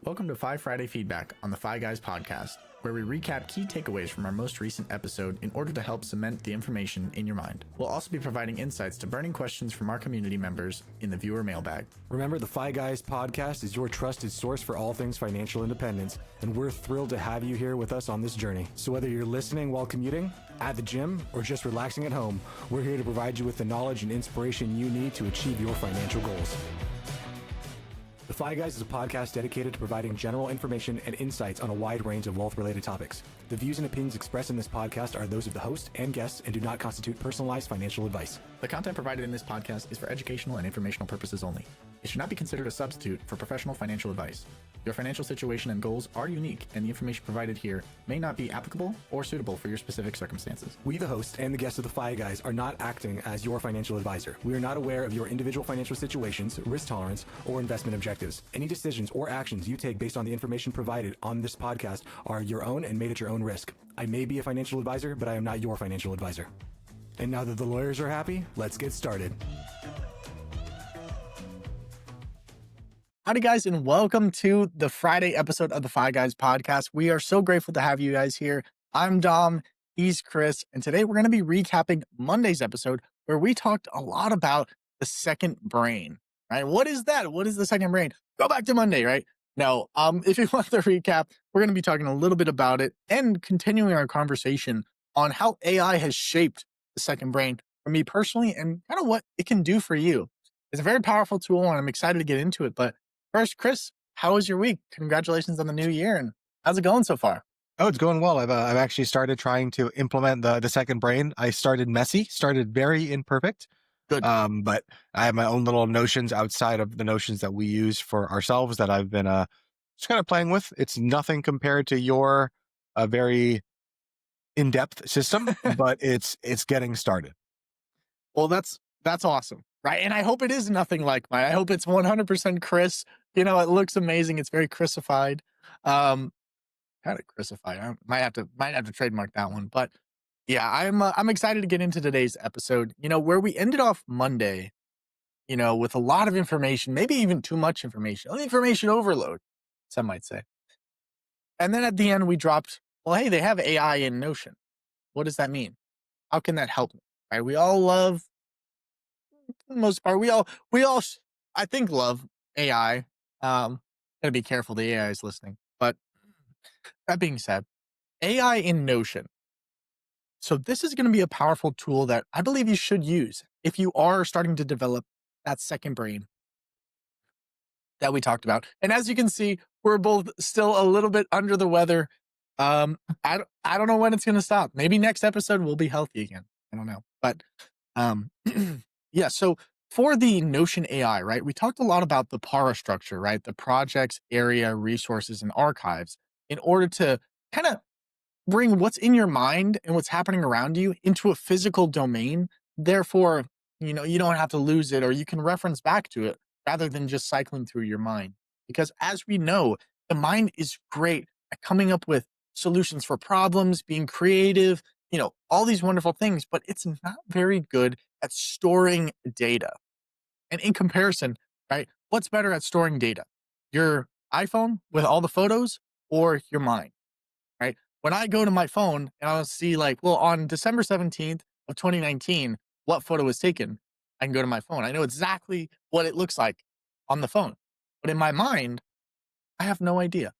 Welcome to Fi Friday Feedback on the Fi Guys podcast, where we recap key takeaways from our most recent episode in order to help cement the information in your mind. We'll also be providing insights to burning questions from our community members in the viewer mailbag. Remember, the Fi Guys podcast is your trusted source for all things financial independence, and we're thrilled to have you here with us on this journey. So whether you're listening while commuting, at the gym, or just relaxing at home, we're here to provide you with the knowledge and inspiration you need to achieve your financial goals. The Fi Guys is a podcast dedicated to providing general information and insights on a wide range of wealth-related topics. The views and opinions expressed in this podcast are those of the host and guests and do not constitute personalized financial advice. The content provided in this podcast is for educational and informational purposes only. It should not be considered a substitute for professional financial advice. Your financial situation and goals are unique, and the information provided here may not be applicable or suitable for your specific circumstances. We, the host and the guests of the Fi Guys, are not acting as your financial advisor. We are not aware of your individual financial situations, risk tolerance, or investment objectives. Any decisions or actions you take based on the information provided on this podcast are your own and made at your own risk. I may be a financial advisor, but I am not your financial advisor. And now that the lawyers are happy, let's get started. Howdy guys, and welcome to the Friday episode of the Fi Guys podcast. We are so grateful to have you guys here. I'm Dom, he's Chris, and today we're going to be recapping Monday's episode where we talked a lot about the second brain, right? What is that? What is the second brain? Go back to Monday, right? Now, if you want the recap, we're going to be talking a little bit about it and continuing our conversation on how AI has shaped the second brain for me personally and kind of what it can do for you. It's a very powerful tool and I'm excited to get into it, but first, Chris, how was your week? Congratulations on the new year, and how's it going so far? Oh, it's going well. I've actually started trying to implement the second brain. I started messy, started very imperfect. Good. But I have my own little notions outside of the notions that we use for ourselves that I've been just kind of playing with. It's nothing compared to your very in-depth system, but it's getting started. Well, that's awesome, right? And I hope it is nothing like mine. I hope it's 100% Chris. You know, it looks amazing. It's very Chrisified. Kind of Chrisified. I might have to trademark that one. But yeah, I'm excited to get into today's episode. You know, where we ended off Monday, you know, with a lot of information, maybe even too much information, information overload, some might say. And then at the end, we dropped, well, hey, they have AI in Notion. What does that mean? How can that help me? Right? We all love, for the most part, we all, I think, love AI. Gotta be careful. The AI is listening. But that being said, AI in Notion. So this is going to be a powerful tool that I believe you should use if you are starting to develop that second brain that we talked about. And as you can see, we're both still a little bit under the weather. I don't know when it's going to stop. Maybe next episode we'll be healthy again. I don't know. But yeah, so for the Notion AI, right, we talked a lot about the PARA structure, right? The projects, area, resources, and archives in order to kind of bring what's in your mind and what's happening around you into a physical domain. Therefore, you know, you don't have to lose it or you can reference back to it rather than just cycling through your mind. Because as we know, the mind is great at coming up with solutions for problems, being creative, you know, all these wonderful things, but it's not very good at storing data. And in comparison, right, what's better at storing data? Your iPhone with all the photos or your mind, right? When I go to my phone and I'll see like, well, on December 17th of 2019, what photo was taken? I can go to my phone. I know exactly what it looks like on the phone. But in my mind, I have no idea.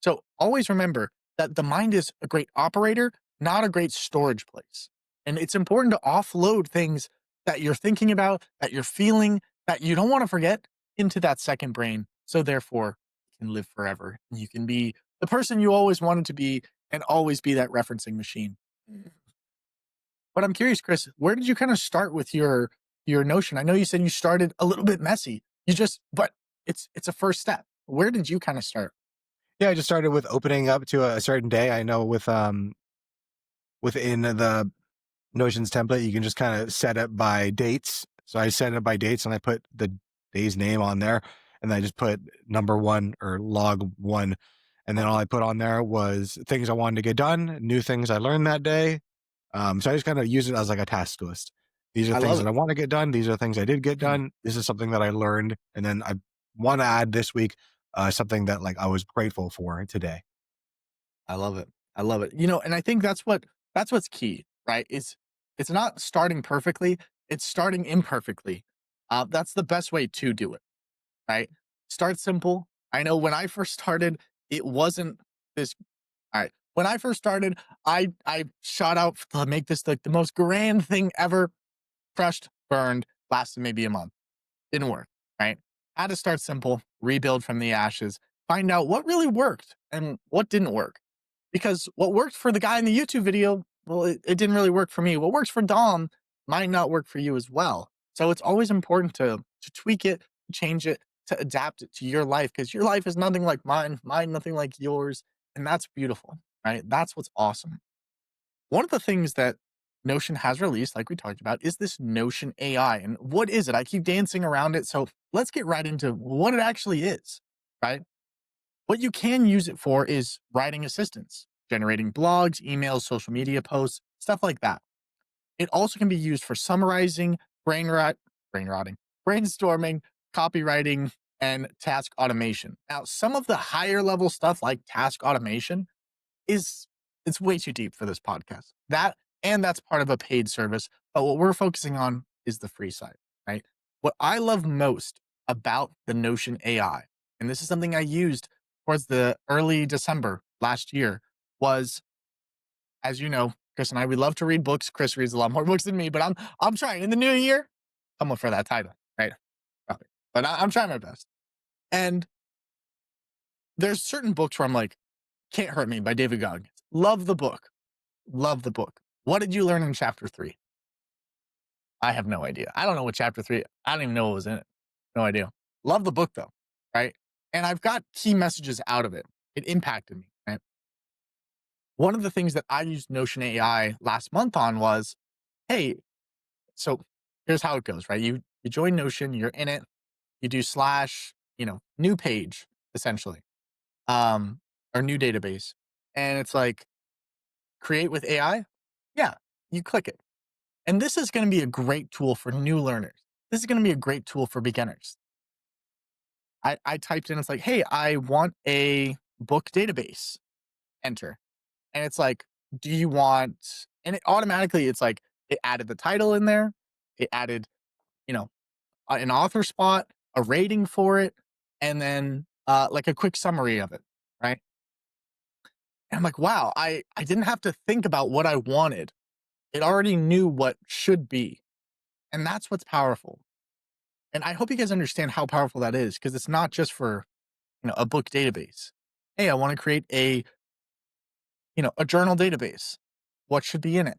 So always remember that the mind is a great operator, not a great storage place. And it's important to offload things that you're thinking about, that you're feeling, that you don't want to forget into that second brain. So therefore, you can live forever. And you can be the person you always wanted to be and always be that referencing machine. But I'm curious, Chris, where did you kind of start with your Notion? I know you said you started a little bit messy. But it's a first step. Where did you kind of start? Yeah, I just started with opening up to a certain day. I know with within the Notions template, you can just kind of set it by dates. So I set it by dates and I put the day's name on there and I just put number 1 or log 1. And then all I put on there was things I wanted to get done, new things I learned that day. So I just kind of use it as like a task list. These are things that I want to get done. These are things I did get done. This is something that I learned. And then I want to add this week something that like I was grateful for today. I love it. I love it. And I think that's what's key, right? It's not starting perfectly, it's starting imperfectly. That's the best way to do it, right? Start simple. I know when I first started, it wasn't this. All right. When I first started, I shot out to make this like the most grand thing ever. Crushed, burned, lasted maybe a month. Didn't work, right? Had to start simple, rebuild from the ashes, find out what really worked and what didn't work. Because what worked for the guy in the YouTube video, well, it didn't really work for me. What works for Dom might not work for you as well. So it's always important to tweak it, change it, to adapt it to your life because your life is nothing like mine nothing like yours, and that's beautiful, right? That's what's awesome. One of the things that Notion has released, like we talked about, is this Notion AI. And what is it? I keep dancing around it. So let's get right into what it actually is, right? What you can use it for is writing assistance, generating blogs, emails, social media posts, stuff like that. It also can be used for summarizing, brain rotting, brainstorming, copywriting, and task automation. Now, some of the higher level stuff like task automation is it's way too deep for this podcast. That's part of a paid service. But what we're focusing on is the free side, right? What I love most about the Notion AI, and this is something I used towards the early December last year, was as you know, Chris and I, we love to read books. Chris reads a lot more books than me, but I'm trying in the new year. I'm up for that title, right? Probably. But I'm trying my best. And there's certain books where I'm like, Can't Hurt Me by David Goggins. Love the book. Love the book. What did you learn in chapter 3? I have no idea. I don't know what chapter 3. I don't even know what was in it. No idea. Love the book though, right? And I've got key messages out of it. It impacted me, right? One of the things that I used Notion AI last month on was, hey, so here's how it goes, right? You join Notion, you're in it, you do slash, new page essentially, um, or new database, and it's like create with AI. Yeah, you click it, and this is going to be a great tool for new learners. This is going to be a great tool for beginners. I typed in, it's like, hey, I want a book database. Enter, and it's like, do you want? And it automatically, it's like it added the title in there, it added, you know, an author spot, a rating for it, and then like a quick summary of it, right? And I'm like, wow, I didn't have to think about what I wanted. It already knew what should be. And that's what's powerful. And I hope you guys understand how powerful that is because it's not just for, a book database. Hey, I want to create a journal database. What should be in it?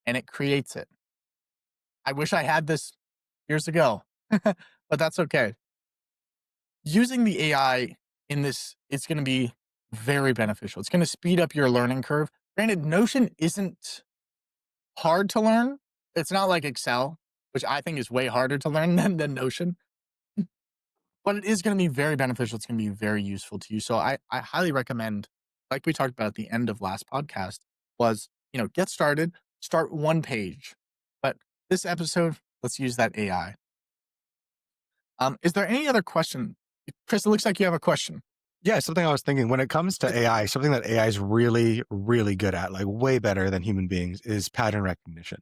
And it creates it. I wish I had this years ago, but that's okay. Using the AI in this, it's going to be very beneficial. It's going to speed up your learning curve. Granted, Notion isn't hard to learn. It's not like Excel, which I think is way harder to learn than Notion, but it is going to be very beneficial. It's going to be very useful to you. So I highly recommend, like we talked about at the end of last podcast, was, get started, start one page. But this episode, let's use that AI. Is there any other question? Chris, it looks like you have a question. Yeah, something I was thinking when it comes to AI, something that AI is really, really good at, like way better than human beings, is pattern recognition.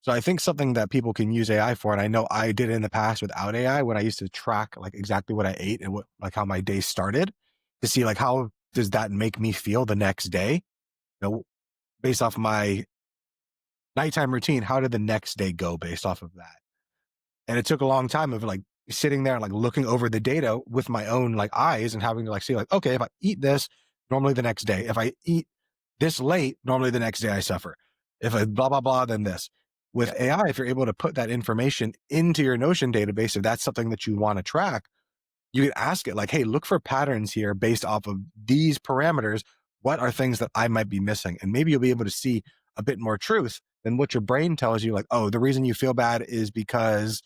So I think something that people can use AI for, and I know I did in the past without AI when I used to track like exactly what I ate and how my day started to see like how does that make me feel the next day, based off my nighttime routine, how did the next day go based off of that? And it took a long time of like sitting there, like looking over the data with my own like eyes and having to like see like, okay, if I eat this, normally the next day, if I eat this late, normally the next day I suffer. If I blah, blah, blah, then this. With AI, if you're able to put that information into your Notion database, if that's something that you want to track, you can ask it like, hey, look for patterns here based off of these parameters. What are things that I might be missing? And maybe you'll be able to see a bit more truth than what your brain tells you. Like, oh, the reason you feel bad is because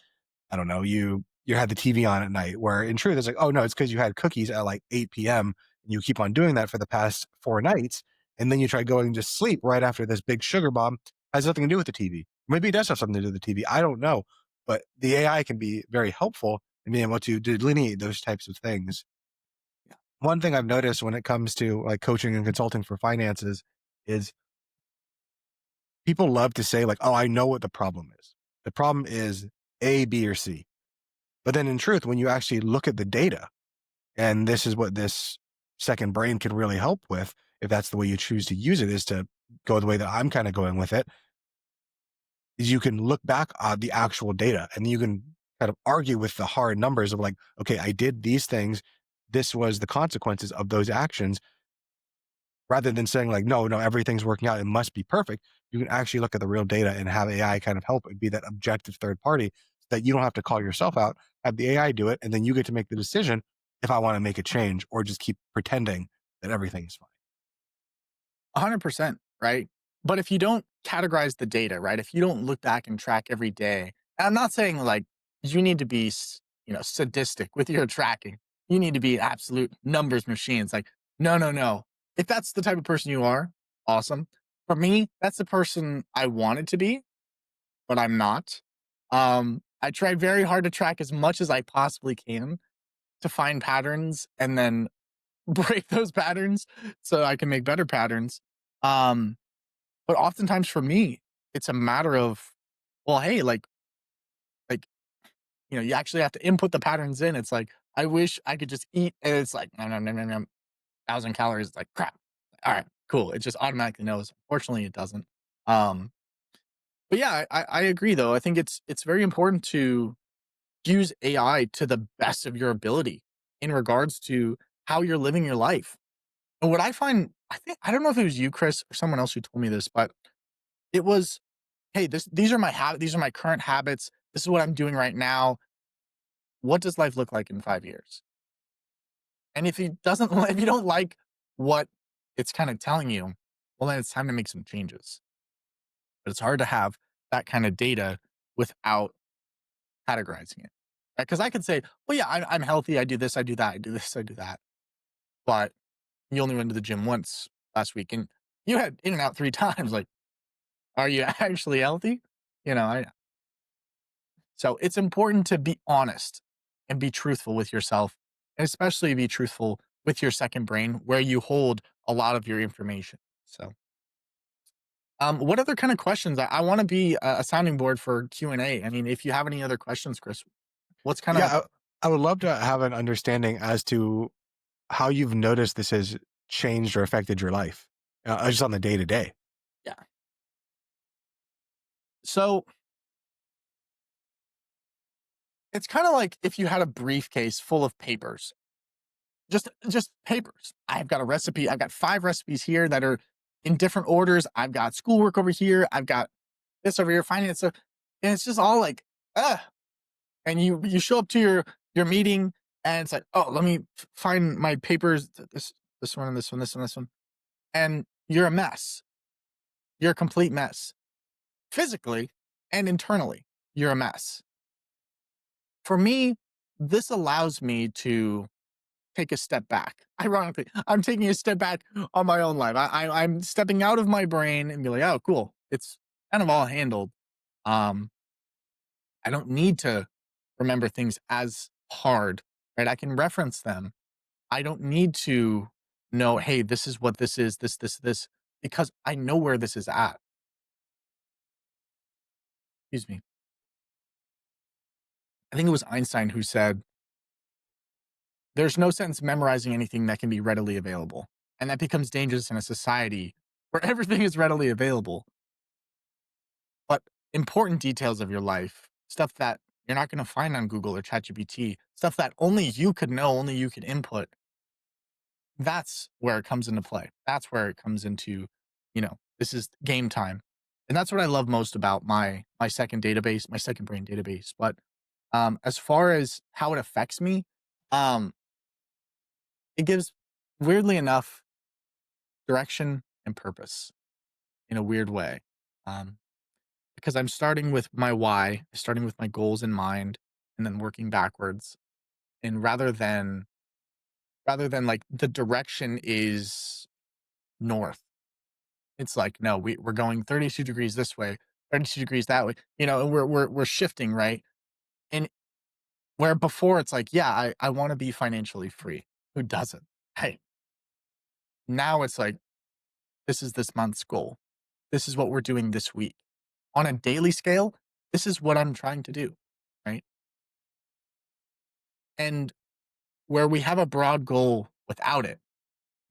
I don't know, you had the TV on at night, where in truth it's like, oh no, it's because you had cookies at like 8 p.m. and you keep on doing that for the past 4 nights. And then you try going to sleep right after this big sugar bomb. Has nothing to do with the TV. Maybe it does have something to do with the TV. I don't know. But the AI can be very helpful in being able to delineate those types of things. one thing I've noticed when it comes to like coaching and consulting for finances is people love to say like, "Oh, I know what the problem is. The problem is A, B, or C." But then in truth, when you actually look at the data, and this is what this second brain can really help with, if that's the way you choose to use it, is to go the way that I'm kind of going with it, is you can look back on the actual data and you can kind of argue with the hard numbers of like, okay, I did these things. This was the consequences of those actions, rather than saying like, no, no, everything's working out. It must be perfect. You can actually look at the real data and have AI kind of help and be that objective third party so that you don't have to call yourself out, have the AI do it. And then you get to make the decision if I want to make a change or just keep pretending that everything's fine. 100%, right? But if you don't categorize the data, right? If you don't look back and track every day, and I'm not saying like you need to be, sadistic with your tracking. You need to be absolute numbers machines. Like, no, no, no. If that's the type of person you are, awesome. For me, that's the person I wanted to be, but I'm not. I try very hard to track as much as I possibly can to find patterns and then break those patterns so I can make better patterns. Um, but oftentimes for me, it's a matter of, well, hey, like, you actually have to input the patterns in. It's like, I wish I could just eat. And it's like, no, no, no, no, no, 1,000 calories. It's like, crap. All right, cool. It just automatically knows. Fortunately, it doesn't. Um, but yeah, I agree though. I think it's very important to use AI to the best of your ability in regards to how you're living your life. And what I find, I don't know if it was you, Chris, or someone else who told me this, but it was, hey, these are my habits, these are my current habits. This is what I'm doing right now. What does life look like in 5 years? And if he doesn't, if you don't like what it's kind of telling you, well, then it's time to make some changes. But it's hard to have that kind of data without categorizing it. Because I could say, well, yeah, I'm healthy. I do this, I do that, I do this, I do that. But you only went to the gym once last week and you had in and out 3 times. Like, are you actually healthy? You know, so it's important to be honest and be truthful with yourself, and especially be truthful with your second brain where you hold a lot of your information. So, what other kind of questions? I want to be a sounding board for Q&A. I mean, if you have any other questions, Chris, what's kind of, Yeah, I would love to have an understanding as to how you've noticed this has changed or affected your life, just on the day to day. yeah. So it's kind of like if you had a briefcase full of papers, just papers. I've got a recipe. I've got 5 recipes here that are in different orders. I've got schoolwork over here. I've got this over here, finance. And it's just all like, ah. And you show up to your meeting and it's like, oh, let me find my papers. This one and this one, this one, this one. And you're a mess. You're a complete mess. Physically and internally, you're a mess. For me, this allows me to take a step back. Ironically, I'm taking a step back on my own life. I'm stepping out of my brain and be like, oh, cool. It's kind of all handled. Um, I don't need to remember things as hard, right? I can reference them. I don't need to know, hey, this is what this is, this, because I know where this is at. Excuse me. I think it was Einstein who said, there's no sense memorizing anything that can be readily available. And that becomes dangerous in a society where everything is readily available. But important details of your life, stuff that you're not going to find on Google or ChatGPT, stuff that only you could know, only you could input, that's where it comes into play. That's where it comes into, this is game time. And that's what I love most about my second database, my second brain database. But as far as how it affects me, um, it gives, weirdly enough, direction and purpose in a weird way. Um, because I'm starting with my why, starting with my goals in mind, and then working backwards. And rather than like the direction is north, it's like, no, we're going 32 degrees this way, 32 degrees that way, and we're shifting, right? And where before it's like, yeah, I want to be financially free. Who doesn't? hey, now it's like, this is this month's goal. This is what we're doing this week. On a daily scale, this is what I'm trying to do, right? And where we have a broad goal without it,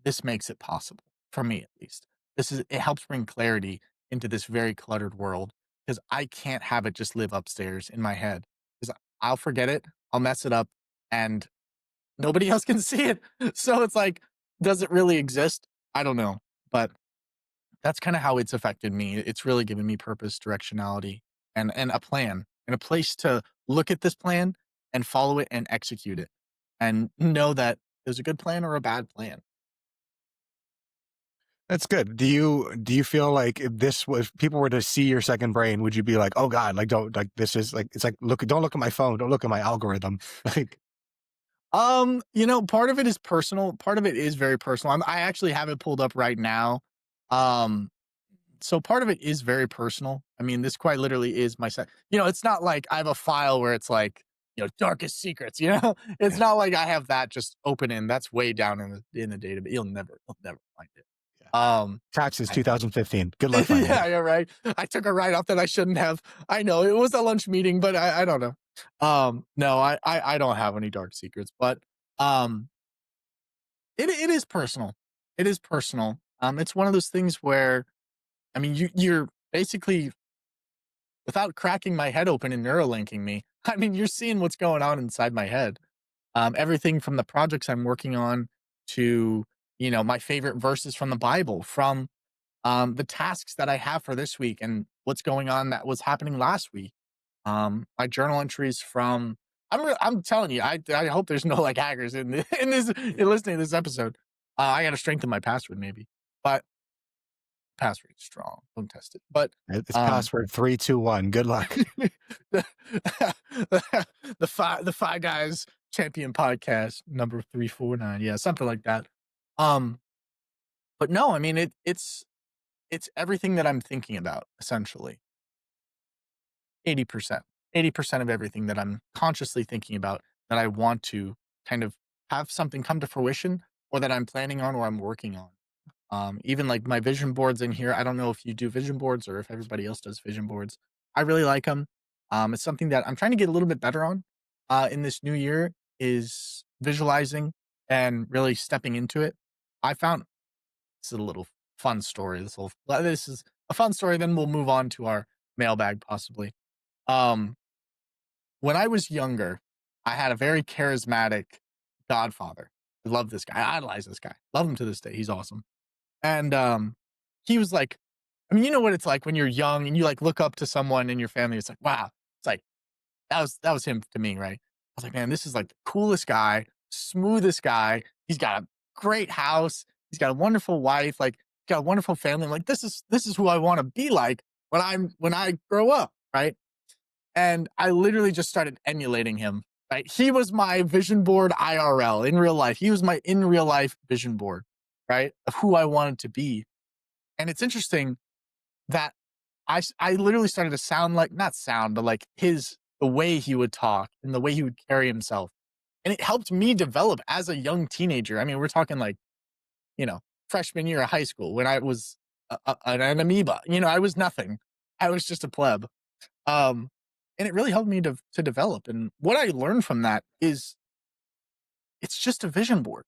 this makes it possible for me at least. It helps bring clarity into this very cluttered world because I can't have it just live upstairs in my head because I'll forget it, I'll mess it up, and nobody else can see it. So it's like, does it really exist? I don't know. But that's kind of how it's affected me. It's really given me purpose, directionality, and a plan and a place to look at this plan and follow it and execute it and know that there's a good plan or a bad plan. That's good. Do you feel like if this was people were to see your second brain, would you be like, oh God, like don't like this is like it's like don't look at my phone, don't look at my algorithm. Like Part of it is personal. Part of it is very personal. I actually have it pulled up right now. Um, so part of it is very personal. I mean, this quite literally is my set. It's not like I have a file where it's like, darkest secrets, It's not like I have that just open in. That's way down in the database. You'll never find it. yeah. Um Taxes I, 2015. Good luck finding yeah, it. yeah, right. I took a write off that I shouldn't have. I know it was a lunch meeting, but I don't know. No, I don't have any dark secrets, but um it is personal. It is personal. It's one of those things where I mean you're basically without cracking my head open and neurolinking me. I mean, you're seeing what's going on inside my head. Everything from the projects I'm working on to, my favorite verses from the Bible, from the tasks that I have for this week and what's going on that was happening last week. My journal entries from I'm telling you, I hope there's no like hackers in listening to this episode. I got to strengthen my password maybe, but password is strong. Don't test it. But It's um, password 321. Good luck. the, the five guys champion podcast number 349, yeah, something like that. Um, but no, I mean it's everything that I'm thinking about essentially. 80%. 80% of everything that I'm consciously thinking about that I want to kind of have something come to fruition or that I'm planning on or I'm working on. Even like my vision boards in here. I don't know if you do vision boards or if everybody else does vision boards. I really like them. It's something that I'm trying to get a little bit better on in this new year is visualizing and really stepping into it. I found this is a little fun story. This is a fun story. Then we'll move on to our mailbag possibly. Um, when I was younger, I had a very charismatic godfather. I love this guy. I idolize this guy. Love him to this day. He's awesome. And he was like, I mean, you know what it's like when you're young and you like look up to someone in your family. It's like, wow. It's like that was him to me, right? I was like, man, this is like the coolest guy, smoothest guy. He's got a great house. He's got a wonderful wife. Like, got a wonderful family. I'm like, this is who I want to be like when I grow up, right? And I literally just started emulating him. Right? He was my vision board IRL in real life. He was my in real life vision board, right? Of who I wanted to be. And it's interesting that I literally started to sound like not sound, but like the way he would talk and the way he would carry himself. And it helped me develop as a young teenager. I mean, we're talking like, freshman year of high school when I was an amoeba. I was nothing. I was just a pleb. Um, and it really helped me to develop. And what I learned from that is it's just a vision board.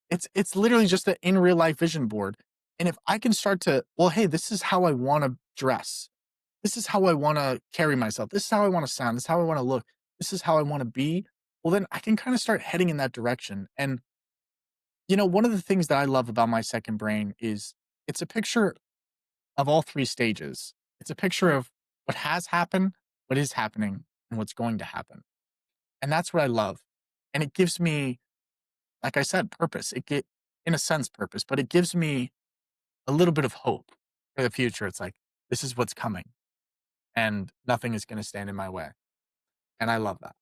It's literally just an in real life vision board. And if I can start to, well, hey, this is how I want to dress. This is how I want to carry myself. This is how I want to sound. This is how I want to look. This is how I want to be. Well, then I can kind of start heading in that direction. And, one of the things that I love about my second brain is it's a picture of all three stages. It's a picture of what has happened, what is happening, and what's going to happen. And that's what I love. And it gives me, like I said, purpose. In a sense, purpose, but it gives me a little bit of hope for the future. It's like, this is what's coming and nothing is going to stand in my way. And I love that.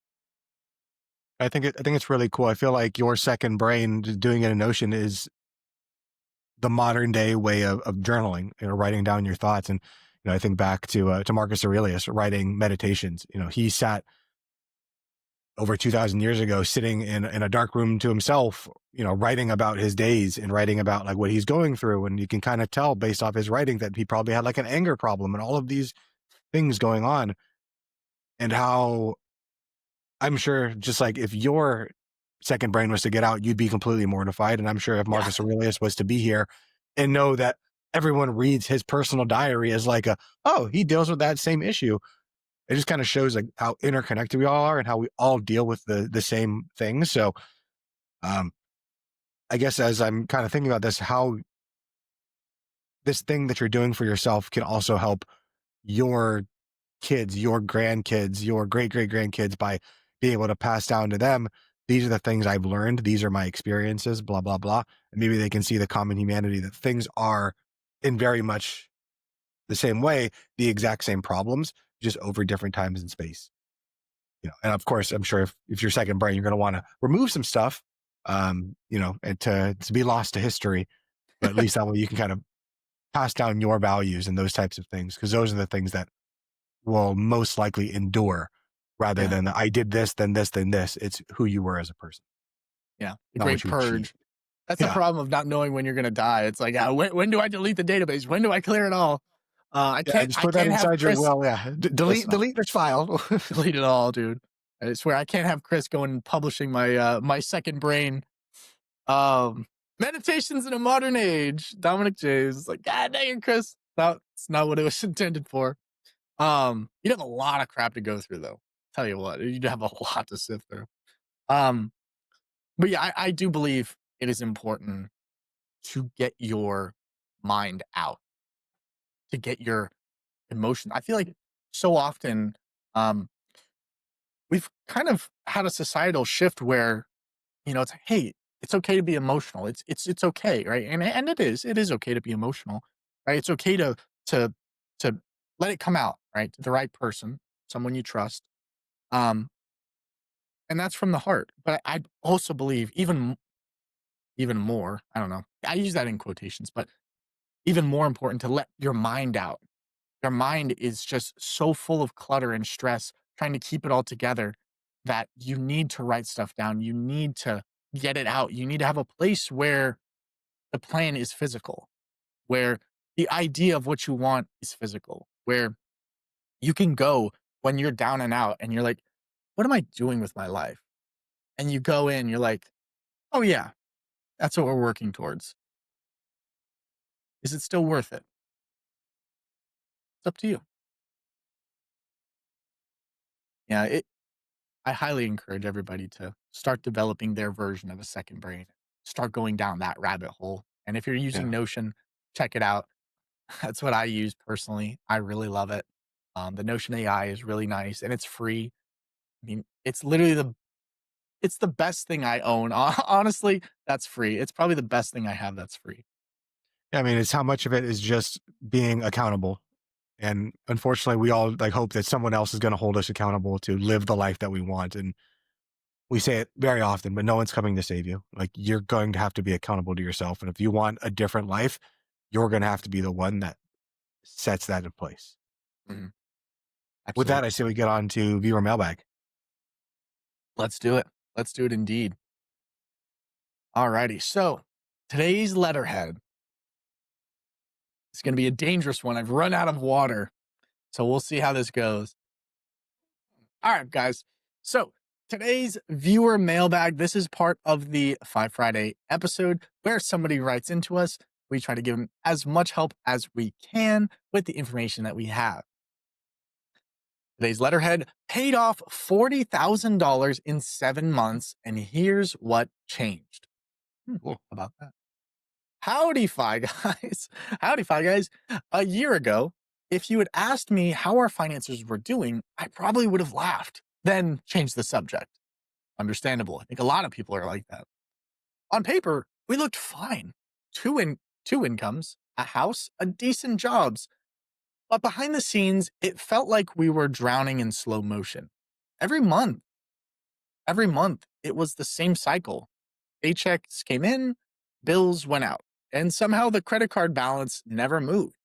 I think it's really cool. I feel like your second brain just doing it in Notion is the modern day way of journaling, writing down your thoughts. And, I think back to Marcus Aurelius writing meditations. He sat over 2,000 years ago, sitting in a dark room to himself, writing about his days and writing about like what he's going through. And you can kind of tell based off his writing that he probably had like an anger problem and all of these things going on. And how I'm sure just like if your second brain was to get out, you'd be completely mortified. And I'm sure if Marcus Aurelius was to be here and know that everyone reads his personal diary as like he deals with that same issue. It just kind of shows like how interconnected we all are and how we all deal with the same things. So I guess as I'm kind of thinking about this, how this thing that you're doing for yourself can also help your kids, your grandkids, your great-great-grandkids by being able to pass down to them. These are the things I've learned. These are my experiences, blah, blah, blah. And maybe they can see the common humanity that things are in very much the same way, the exact same problems, just over different times and space. And of course, I'm sure if you're second brain, you're going to want to remove some stuff, and to be lost to history. But at least that way you can kind of pass down your values and those types of things, because those are the things that will most likely endure rather than I did this, then this, then this. It's who you were as a person. Yeah. The great purge. That's the problem of not knowing when you're going to die. It's like, when do I delete the database? When do I clear it all? I can't just put that inside your will. Yeah. Delete this file. Delete it all, dude. I swear I can't have Chris going and publishing my my second brain meditations in a modern age. Dominic James. It's like, God dang it, Chris. That's not what it was intended for. You'd have a lot of crap to go through, though. Tell you what, you'd have a lot to sift through. But yeah, I do believe it is important to get your mind out, to get your emotion. I feel like so often, we've kind of had a societal shift where, it's like, hey, it's okay to be emotional. It's okay, right? And it is okay to be emotional, right? It's okay to to let it come out, right? To the right person, someone you trust. Um, and that's from the heart. But I also believe even more, I don't know. I use that in quotations, but even more important to let your mind out. Your mind is just so full of clutter and stress, trying to keep it all together, that you need to write stuff down. You need to get it out. You need to have a place where the plan is physical, where the idea of what you want is physical, where you can go when you're down and out and you're like, what am I doing with my life? And you go in, you're like, oh yeah, that's what we're working towards. Is it still worth it? It's up to you. Yeah, I highly encourage everybody to start developing their version of a second brain. Start going down that rabbit hole. And if you're using Notion, check it out. That's what I use personally. I really love it. The Notion AI is really nice and it's free. I mean, it's literally it's the best thing I own. Honestly, that's free. It's probably the best thing I have that's free. Yeah, I mean, it's how much of it is just being accountable. And unfortunately, we all like hope that someone else is going to hold us accountable to live the life that we want. And we say it very often, but no one's coming to save you. Like, you're going to have to be accountable to yourself. And if you want a different life, you're going to have to be the one that sets that in place. Mhm. With that, Absolutely. I say we get on to viewer mailbag. Let's do it. Let's do it indeed. Alrighty. So today's letterhead is going to be a dangerous one. I've run out of water. So we'll see how this goes. All right, guys. So today's viewer mailbag, this is part of the 5 Friday episode where somebody writes into us. We try to give them as much help as we can with the information that we have. Today's letterhead: paid off $40,000 in 7 months, and here's what changed. Cool. How about that? Howdy, Fi guys. Howdy, Fi guys. A year ago, if you had asked me how our finances were doing, I probably would have laughed, then changed the subject. Understandable. I think a lot of people are like that. On paper, we looked fine. Two incomes, a house, a decent jobs. But behind the scenes, it felt like we were drowning in slow motion. Every month, it was the same cycle. Paychecks came in, bills went out, and somehow the credit card balance never moved.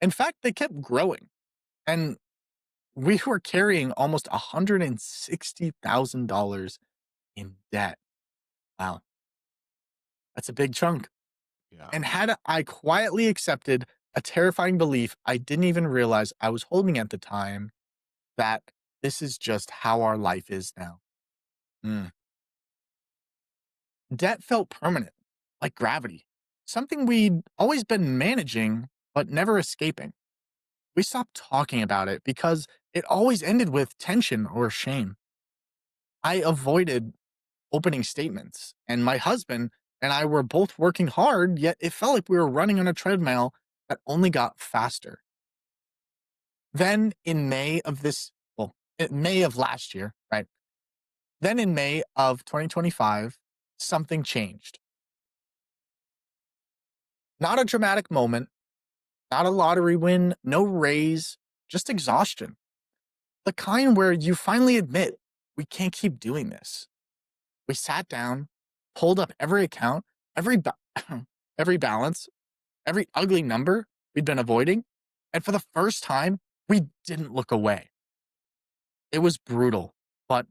In fact, they kept growing. And we were carrying almost $160,000 in debt. Wow, that's a big chunk. Yeah. And had I quietly accepted a terrifying belief I didn't even realize I was holding at the time, that this is just how our life is now. Mm. Debt felt permanent, like gravity, something we'd always been managing, but never escaping. We stopped talking about it because it always ended with tension or shame. I avoided opening statements, and my husband and I were both working hard, yet it felt like we were running on a treadmill that only got faster. Then in May of in May of last year, right? Then in May of 2025, something changed. Not a dramatic moment, not a lottery win, no raise, just exhaustion. The kind where you finally admit, we can't keep doing this. We sat down, pulled up every account, every every balance, every ugly number we'd been avoiding, and for the first time, we didn't look away. It was brutal, but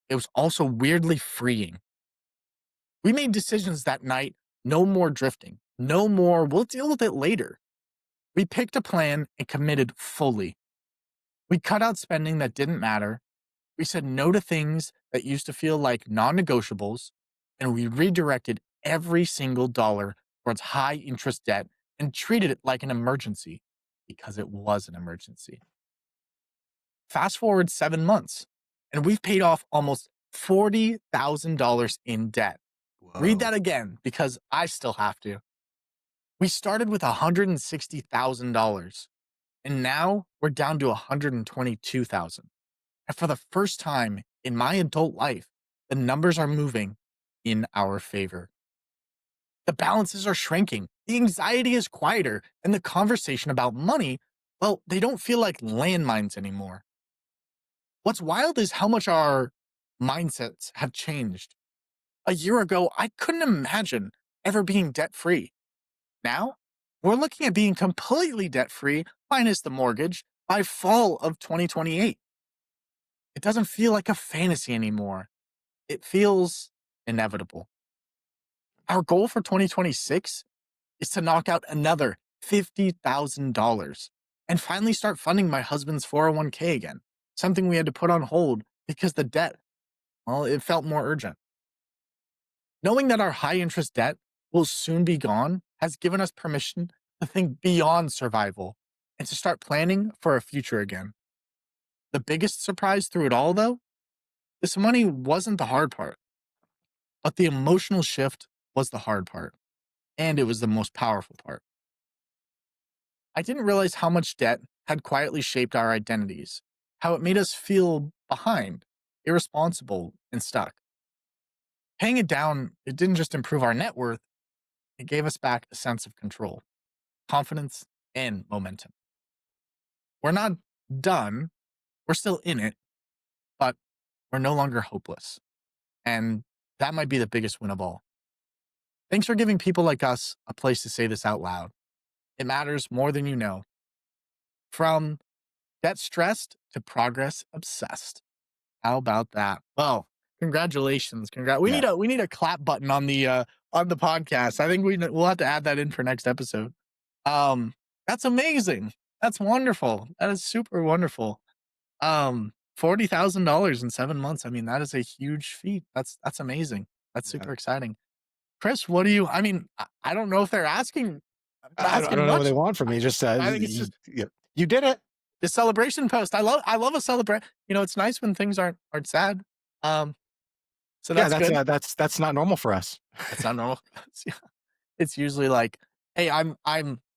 it was also weirdly freeing. We made decisions that night, no more drifting, no more, we'll deal with it later. We picked a plan and committed fully. We cut out spending that didn't matter. We said no to things that used to feel like non negotiables, and we redirected every single dollar towards high interest debt and treated it like an emergency because it was an emergency. Fast forward 7 months, and we've paid off almost $40,000 in debt. Read Whoa. that again because I still have to. We started with $160,000, and now we're down to $122,000. And for the first time in my adult life, the numbers are moving in our favor. The balances are shrinking, the anxiety is quieter, and the conversation about money, well, they don't feel like landmines anymore. What's wild is how much our mindsets have changed. A year ago, I couldn't imagine ever being debt free. Now, we're looking at being completely debt free, minus the mortgage, by fall of 2028. It doesn't feel like a fantasy anymore. It feels inevitable. Our goal for 2026 is to knock out another $50,000 and finally start funding my husband's 401k again, something we had to put on hold because the debt, well, it felt more urgent. Knowing that our high interest debt will soon be gone has given us permission to think beyond survival and to start planning for a future again. The biggest surprise through it all, though, this money wasn't the hard part, but the emotional shift was the hard part, and it was the most powerful part. I didn't realize how much debt had quietly shaped our identities, how it made us feel behind, irresponsible, and stuck. Paying it down, it didn't just improve our net worth, it gave us back a sense of control, confidence, and momentum. We're not done, we're still in it, but we're no longer hopeless. And that might be the biggest win of all. Thanks for giving people like us a place to say this out loud. It matters more than you know. From debt stressed to progress obsessed. How about that? Well, congratulations. Yeah. We need a clap button on the podcast. I think we'll have to add that in for next episode. That's amazing. That's wonderful. That is super wonderful. $40,000 in 7 months. I mean, that is a huge feat. That's amazing. That's Yeah. super exciting. Chris, what do you? I mean, I don't know if they're asking I don't know what much. they want from me. Just I think it's just you did it. the celebration post. I love a celebrate. You know, it's nice when things aren't sad. Um, so Yeah, that's good. that's not normal for us. It's not normal. It's usually like, hey, I'm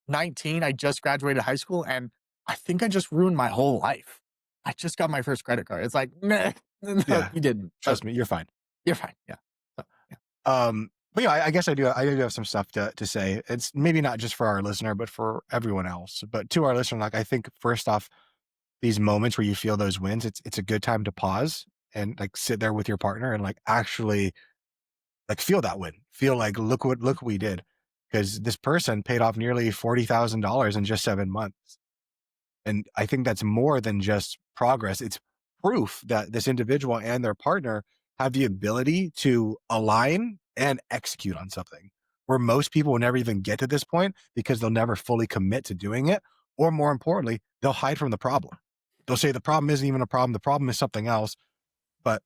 19. I just graduated high school, and I think I just ruined my whole life. I just got my first credit card. It's like, nah, no, Yeah. you didn't. Trust me, you're fine. You're fine. Yeah. So, yeah. But yeah, I guess I do have some stuff to say. It's maybe not just for our listener, but for everyone else. But to our listener, like I think first off, these moments where you feel those wins, it's a good time to pause and like sit there with your partner and like actually like feel that win. Feel like look what we did. Because this person paid off nearly $40,000 in just 7 months. And I think that's more than just progress. It's proof that this individual and their partner have the ability to align and execute on something, where most people will never even get to this point because they'll never fully commit to doing it. Or more importantly, they'll hide from the problem. They'll say the problem isn't even a problem. The problem is something else. But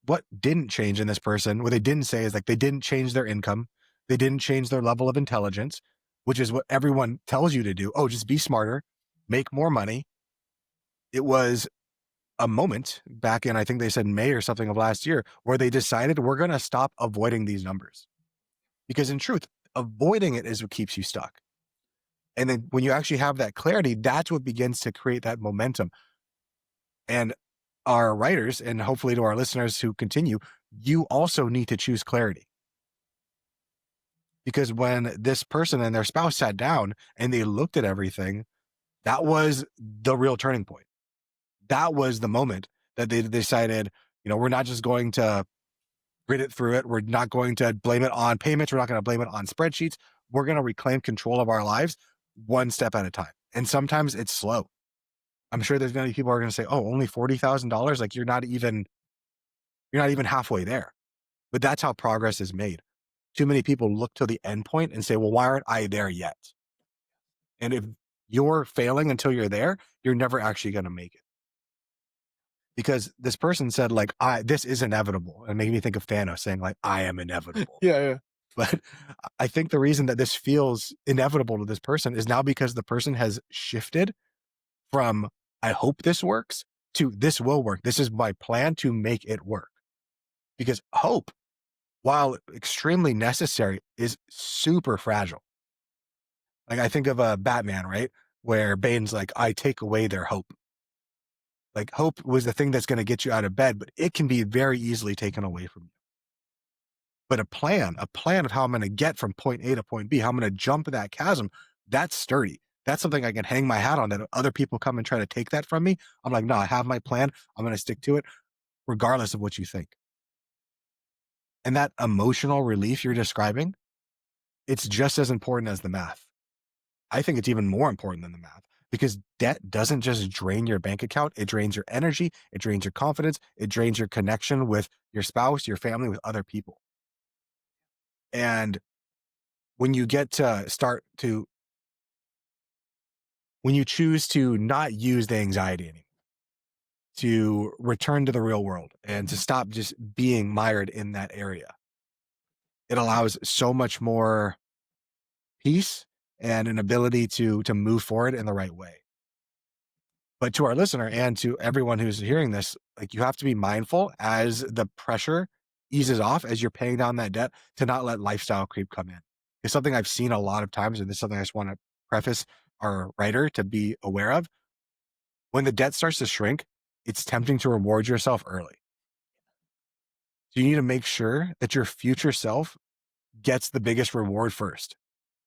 what didn't change in this person, what they didn't say is like they didn't change their income. They didn't change their level of intelligence, which is what everyone tells you to do. Oh, just be smarter, make more money. It was a moment back in, I think they said May or something of last year, where they decided we're going to stop avoiding these numbers. Because in truth, avoiding it is what keeps you stuck. And then when you actually have that clarity, that's what begins to create that momentum. And our writers, and hopefully to our listeners who continue, you also need to choose clarity. Because when this person and their spouse sat down and they looked at everything, that was the real turning point. That was the moment that they decided, we're not just going to grit it through it. We're not going to blame it on payments. We're not going to blame it on spreadsheets. We're going to reclaim control of our lives one step at a time. And sometimes it's slow. I'm sure there's going to be people who are going to say, oh, only $40,000. Like you're not even halfway there. But that's how progress is made. Too many people look to the end point and say, well, why aren't I there yet? And if you're failing until you're there, you're never actually going to make it. Because this person said, like, this is inevitable. And made me think of Thanos saying, like, I am inevitable. Yeah. But I think the reason that this feels inevitable to this person is now because the person has shifted from, I hope this works, to this will work. This is my plan to make it work. Because hope, while extremely necessary, is super fragile. Like I think of a Batman, right? Where Bane's like, I take away their hope. Like hope was the thing that's going to get you out of bed, but it can be very easily taken away from you. But a plan of how I'm going to get from point A to point B, how I'm going to jump that chasm, that's sturdy. That's something I can hang my hat on, that other people come and try to take that from me. I'm like, no, I have my plan. I'm going to stick to it regardless of what you think. And that emotional relief you're describing, it's just as important as the math. I think it's even more important than the math, because debt doesn't just drain your bank account. It drains your energy. It drains your confidence. It drains your connection with your spouse, your family, with other people. And when you get to when you choose to not use the anxiety anymore, to return to the real world and to stop just being mired in that area, it allows so much more peace and an ability to move forward in the right way. But to our listener and to everyone who's hearing this, like you have to be mindful as the pressure eases off, as you're paying down that debt, to not let lifestyle creep come in. It's something I've seen a lot of times, and this is something I just want to preface our writer to be aware of. When the debt starts to shrink, it's tempting to reward yourself early. So you need to make sure that your future self gets the biggest reward first.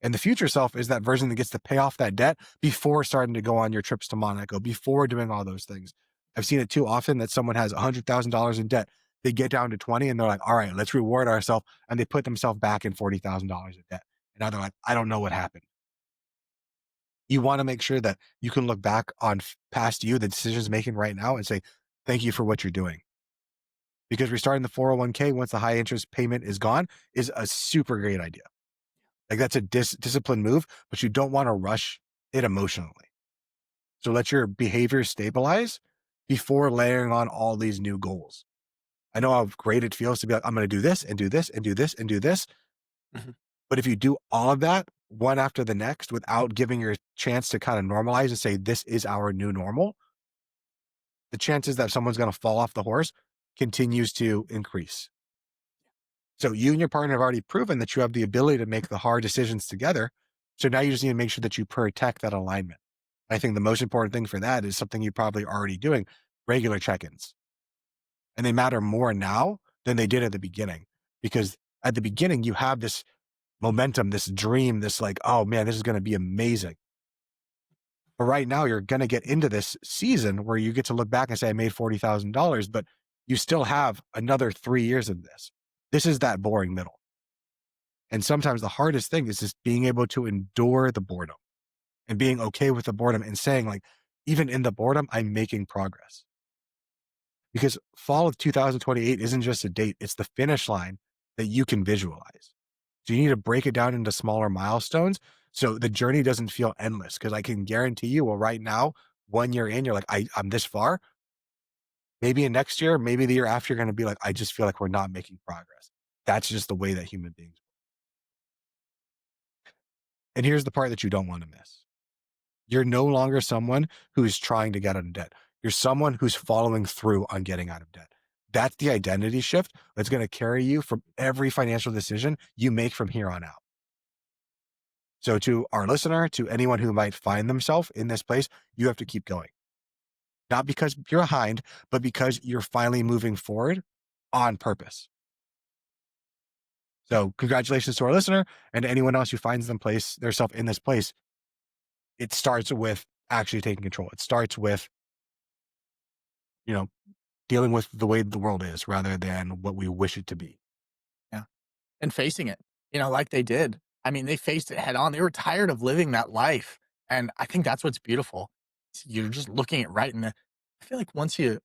And the future self is that version that gets to pay off that debt before starting to go on your trips to Monaco, before doing all those things. I've seen it too often that someone has $100,000 in debt. They get down to 20 and they're like, all right, let's reward ourselves. And they put themselves back in $40,000 in debt. And now they're like, I don't know what happened. You want to make sure that you can look back on past you, the decisions making right now, and say, thank you for what you're doing. Because restarting the 401k once the high interest payment is gone is a super great idea. Like that's a disciplined move, but you don't want to rush it emotionally. So let your behavior stabilize before layering on all these new goals. I know how great it feels to be like, I'm going to do this and do this and do this and do this. Mm-hmm. But if you do all of that one after the next without giving your chance to kind of normalize and say, this is our new normal, the chances that someone's going to fall off the horse continues to increase. So you and your partner have already proven that you have the ability to make the hard decisions together. So now you just need to make sure that you protect that alignment. I think the most important thing for that is something you're probably already doing: regular check-ins. And they matter more now than they did at the beginning, because at the beginning you have this momentum, this dream, this like, oh man, this is going to be amazing. But right now you're going to get into this season where you get to look back and say, I made $40,000, but you still have another 3 years of this. This is that boring middle. And sometimes the hardest thing is just being able to endure the boredom and being okay with the boredom and saying like, even in the boredom, I'm making progress. Because fall of 2028 isn't just a date, it's the finish line that you can visualize. So you need to break it down into smaller milestones so the journey doesn't feel endless. Because I can guarantee you, well, right now, 1 year in, you're like, I'm this far. Maybe in next year, maybe the year after, you're going to be like, I just feel like we're not making progress. That's just the way that human beings. And here's the part that you don't want to miss. You're no longer someone who's trying to get out of debt. You're someone who's following through on getting out of debt. That's the identity shift that's going to carry you from every financial decision you make from here on out. So to our listener, to anyone who might find themselves in this place, you have to keep going. Not because you're behind, but because you're finally moving forward on purpose. So congratulations to our listener and to anyone else who finds themselves in this place. It starts with actually taking control. It starts with, you know, dealing with the way the world is rather than what we wish it to be. Yeah. And facing it, like they did. I mean, they faced it head on. They were tired of living that life. And I think that's what's beautiful. You're just looking it right in the I feel like once you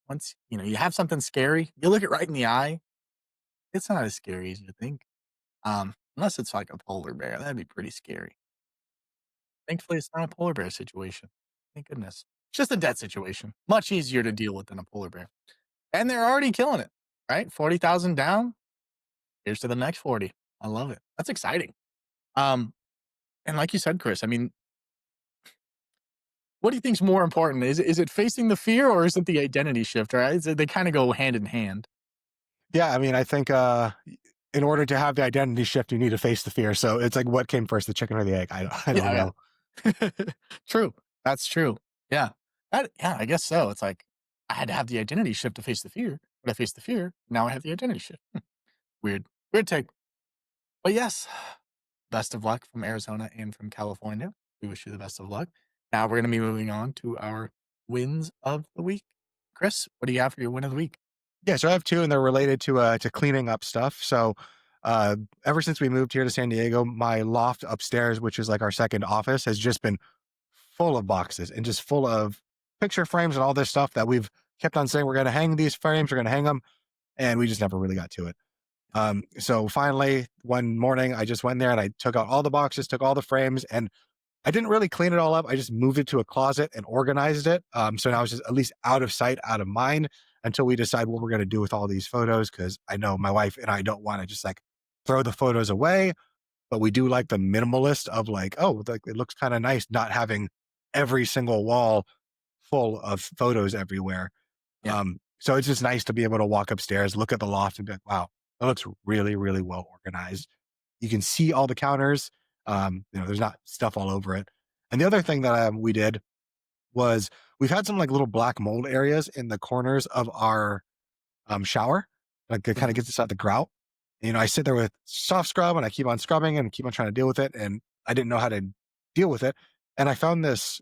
have something scary, you look it right in the eye, it's not as scary as you think. Unless it's like a polar bear, that'd be pretty scary. Thankfully, it's not a polar bear situation. Thank goodness. It's just a debt situation. Much easier to deal with than a polar bear. And they're already killing it, right? 40,000 down. Here's to the next 40. I love it. That's exciting. Um, and like you said, Chris, I mean, what do you think's more important? Is it facing the fear or is it the identity shift? Right? They kind of go hand in hand. Yeah, I mean, I think in order to have the identity shift, you need to face the fear. So it's like, what came first, the chicken or the egg? I don't Yeah, know. yeah. True. That's true. Yeah. Yeah, I guess so. It's like I had to have the identity shift to face the fear, but I faced the fear. Now I have the identity shift. Weird. Weird take. But yes, best of luck from Arizona and from California. We wish you the best of luck. Now we're going to be moving on to our wins of the week. Chris, what do you have for your win of the week? Yeah, so I have two, and they're related to cleaning up stuff. So, uh, ever since we moved here to San Diego, my loft upstairs, which is like our second office, has just been full of boxes and just full of picture frames and all this stuff that we've kept on saying we're going to hang these frames, we're going to hang them, and we just never really got to it. So finally, one morning, I just went there and I took out all the boxes, took all the frames, and I didn't really clean it all up. I just moved it to a closet and organized it. So now it's just at least out of sight, out of mind until we decide what we're going to do with all these photos. Cause I know my wife and I don't want to just like throw the photos away, but we do like the minimalist of like, oh, like it looks kind of nice not having every single wall full of photos everywhere. Yeah. So it's just nice to be able to walk upstairs, look at the loft and be like, wow, that looks really, really well organized. You can see all the counters. There's not stuff all over it. And the other thing that we did was we've had some like little black mold areas in the corners of our shower. Like it kind of Mhm. gets us out the grout. I sit there with soft scrub and I keep on scrubbing and keep on trying to deal with it. And I didn't know how to deal with it. And I found this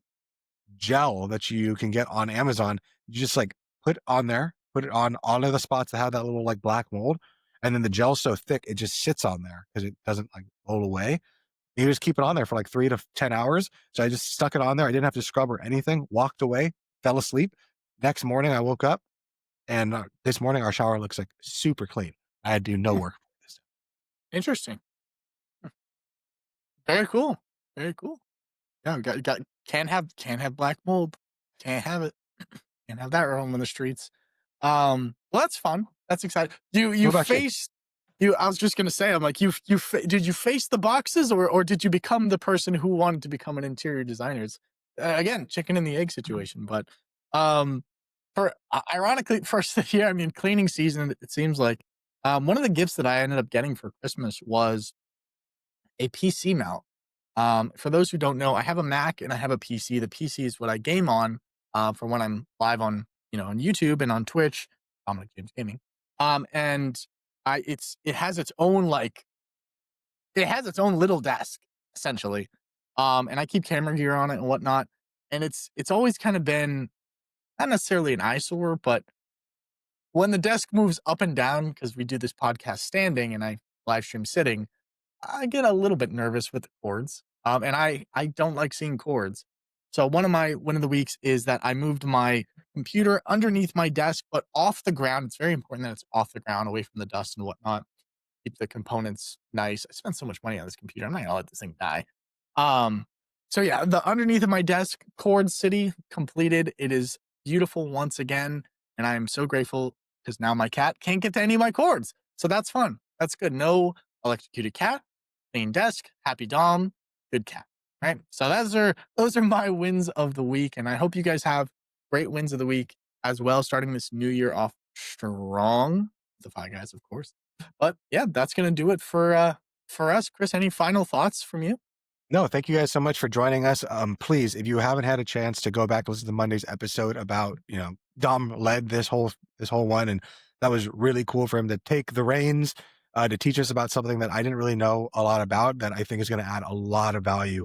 gel that you can get on Amazon. You just like put it on all of the spots that have that little like black mold. And then the gel's so thick, it just sits on there because it doesn't like roll away. You just keep it on there for like 3 to 10 hours. So I just stuck it on there. I didn't have to scrub or anything, walked away, fell asleep. Next morning, I woke up and this morning our shower looks like super clean. I had to do no Hmm. work for this. Interesting. Very cool. Very cool. Yeah, got can't have black mold. Can't have it. Can't have that roaming the streets. Well, that's fun. That's exciting. You What about you? faced you. I was just gonna say, I'm like, did you face the boxes or did you become the person who wanted to become an interior designer? It's, again, chicken and the egg situation. But um, ironically, first year, I mean, cleaning season. It seems like one of the gifts that I ended up getting for Christmas was a PC mount. For those who don't know, I have a Mac and I have a PC. The PC is what I game on for when I'm live on YouTube and on Twitch. Dominic James Gaming. And it has its own little desk essentially. And I keep camera gear on it and whatnot. And it's always kind of been not necessarily an eyesore, but when the desk moves up and down because we do this podcast standing and I live stream sitting, I get a little bit nervous with the cords. And I don't like seeing cords. So one of my win of the weeks is that I moved my computer underneath my desk, but off the ground. It's very important that it's off the ground, away from the dust and whatnot. Keep the components nice. I spent so much money on this computer. I'm not gonna let this thing die. Um, so yeah, the underneath of my desk, Cord City completed. It is beautiful once again, and I am so grateful because now my cat can't get to any of my cords. So that's fun. That's good. No electrocuted cat, clean desk, happy Dom, good cat. Right. So those are my wins of the week, and I hope you guys have great wins of the week as well. Starting this new year off strong. The Five Guys, of course. But yeah, that's gonna do it for us. Chris, any final thoughts from you? No, thank you guys so much for joining us. Please, if you haven't had a chance to go back and listen to Monday's episode about, Dom led this whole one, and that was really cool for him to take the reins, to teach us about something that I didn't really know a lot about, that I think is going to add a lot of value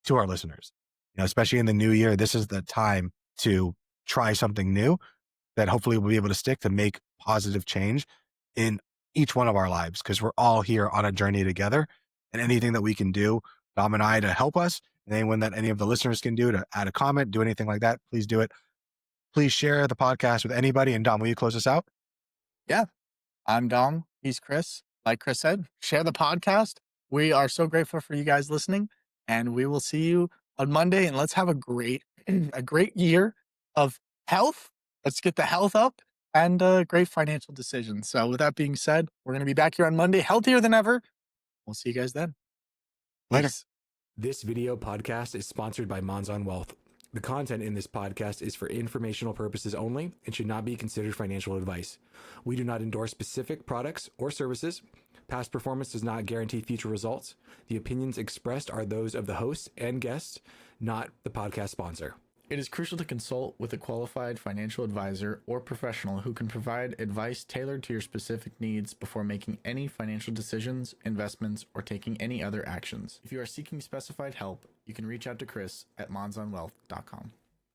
to our listeners. Especially in the new year, this is the time to try something new that hopefully we'll be able to stick to make positive change in each one of our lives, because we're all here on a journey together, and anything that we can do, Dom and I, to help us, and anyone that any of the listeners can do to add a comment, do anything like that, please do it. Please share the podcast with anybody. And Dom, will you close us out? Yeah, I'm Dom. He's Chris. Like Chris said, share the podcast. We are so grateful for you guys listening, and we will see you on Monday. And let's have a great year of health. Let's get the health up and great financial decisions. So with that being said, we're going to be back here on Monday, healthier than ever. We'll see you guys then. Later. Peace. This video podcast is sponsored by Monzon Wealth. The content in this podcast is for informational purposes only and should not be considered financial advice. We do not endorse specific products or services. Past performance does not guarantee future results. The opinions expressed are those of the host and guests, not the podcast sponsor. It is crucial to consult with a qualified financial advisor or professional who can provide advice tailored to your specific needs before making any financial decisions, investments, or taking any other actions. If you are seeking specified help, you can reach out to Chris at monzonwealth.com.